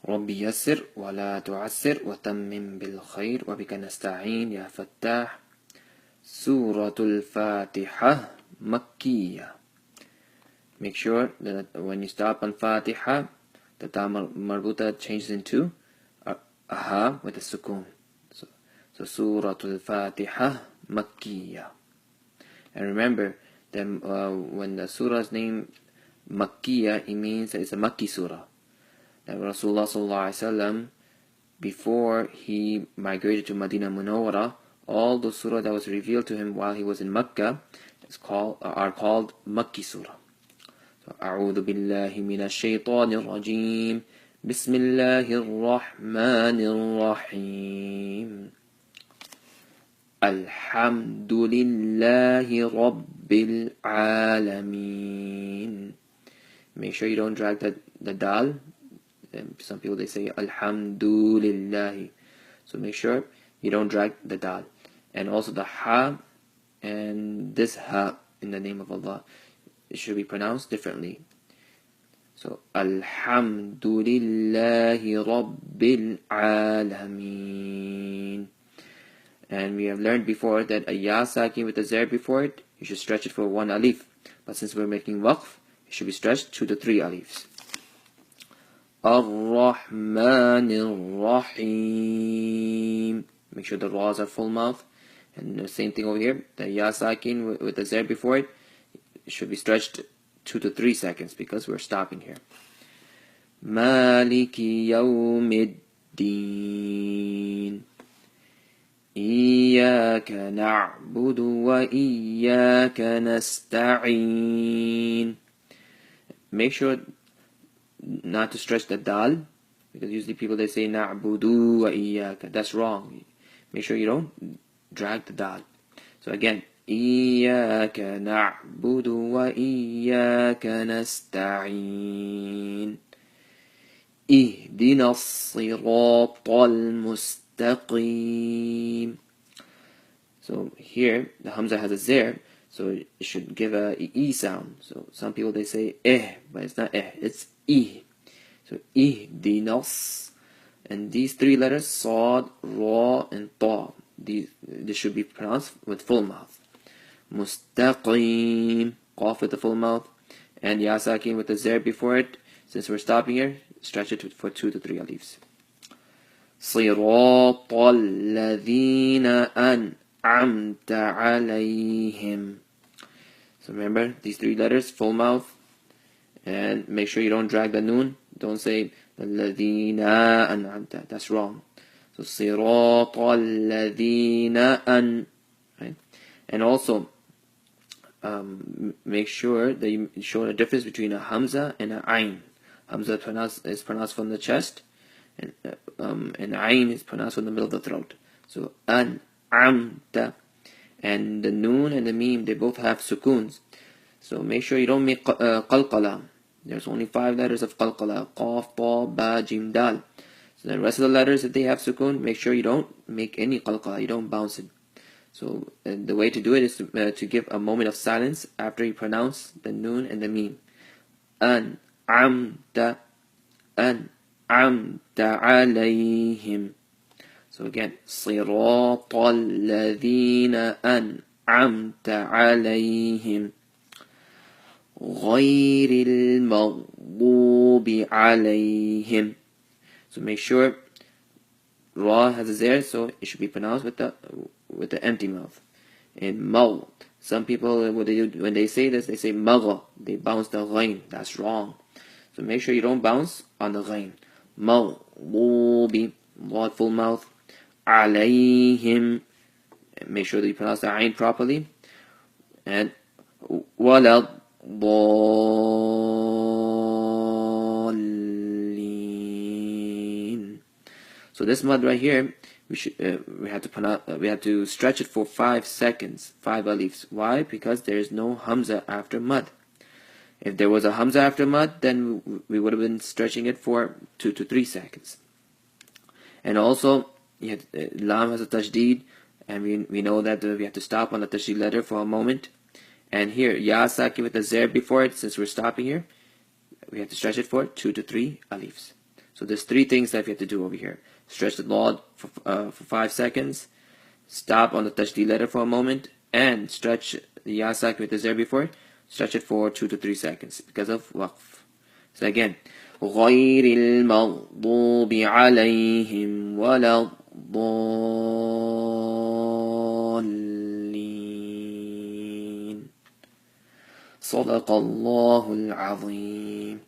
رب يسر ولا تعسر وتمم بالخير وبك نستعين يا فتاح. سورة الفاتحة مكية. Make sure that when you stop on Fatiha, the ta marbuta changes into a ha with a sukun. So Surah Al-Fatiha Makkiyah. And remember that when the surah's name Makkiyah, it means that it's a Makki surah. That Rasulullah sallallahu alaihi wasallam, before he migrated to Madinah Munawwara, all the surah that was revealed to him while he was in Mecca are called Makki surah. So, أعوذ بالله من الشيطان الرجيم بسم الله الرحمن الرحيم الحمد لله رب العالمين. Make sure you don't drag the dal. Some people they say Alhamdulillah. So make sure you don't drag the dal. And also the ha and this ha in the name of Allah, it should be pronounced differently. So Alhamdulillahi Rabbil Alameen. And we have learned before that a ya sakin with a zer before it, you should stretch it for one alif. But since we're making waqf, it should be stretched 2 to 3 alifs. Ar-Rahman Ar-Rahim. Make sure the ra's are full mouth. And the same thing over here, the ya sakin with the zer before it, it should be stretched 2 to 3 seconds because we're stopping here. Maliki Yawmiddin. إياك نعبد وإياك نستعين. Make sure not to stretch the dal, because usually people they say na'budu wa iyyaka. That's wrong. Make sure you don't drag the dal. So again, إياك نعبد وإياك نستعين اهدنا الصراط المستقيم. So here the hamza has a zer, so it should give a e sound. So some people they say but it's not it's e. So ihdinas, and these 3 letters sad, ra, and ta, this should be pronounced with full mouth. Mustaqim, qaf with the full mouth, and ya sakin with the zer before it. Since we're stopping here, stretch it for 2 to 3 alifs. صراط الذين أنعمت عليهم. So remember these 3 letters, full mouth, and make sure you don't drag the noon. Don't say الذين أنعمت. That's wrong. So صراط الذين right? And also make sure that you show a difference between a hamza and a ayn. Hamza is pronounced from the chest, and ayn is pronounced from the middle of the throat. So an'amta, and the noon and the meme, they both have sukoons. So make sure you don't make qalqala. There's only 5 letters of qalqala: qaf, ta, ba, jim, dal. So the rest of the letters, if they have sukoon, make sure you don't make any qalqala, you don't bounce it. So the way to do it is to give a moment of silence after you pronounce the noon and the meme. An'amta, an'amta alayhim. So again, صراط الذين أنعمت عليهم غير المغضوب عليهم. So make sure ra has a zer, so it should be pronounced with the empty mouth. And mag, some people when they say this, they say magha, they bounce the ghain. That's wrong. So make sure you don't bounce on the ghain. Maghdubi, full mouth. Alayhim, make sure that you pronounce the ayn properly. And walad dallin. So this mud right here, we have to stretch it for 5 seconds, 5 alifs. Why? Because there is no hamza after mud. If there was a hamza after mud, then we would have been stretching it for 2 to 3 seconds. And also, lam has a tajdeed, and we know that we have to stop on the tajdeed letter for a moment. And here, ya sakin with the zer before it, since we're stopping here, we have to stretch it for 2 to 3 alifs. So there's 3 things that we have to do over here. Stretch the dad for 5 seconds, stop on the tashdid letter for a moment, and stretch the ya sakin with the there before. Stretch it for 2 to 3 seconds because of waqf. So again, غير المغضوب عليهم ولا الضالين. صدق الله العظيم.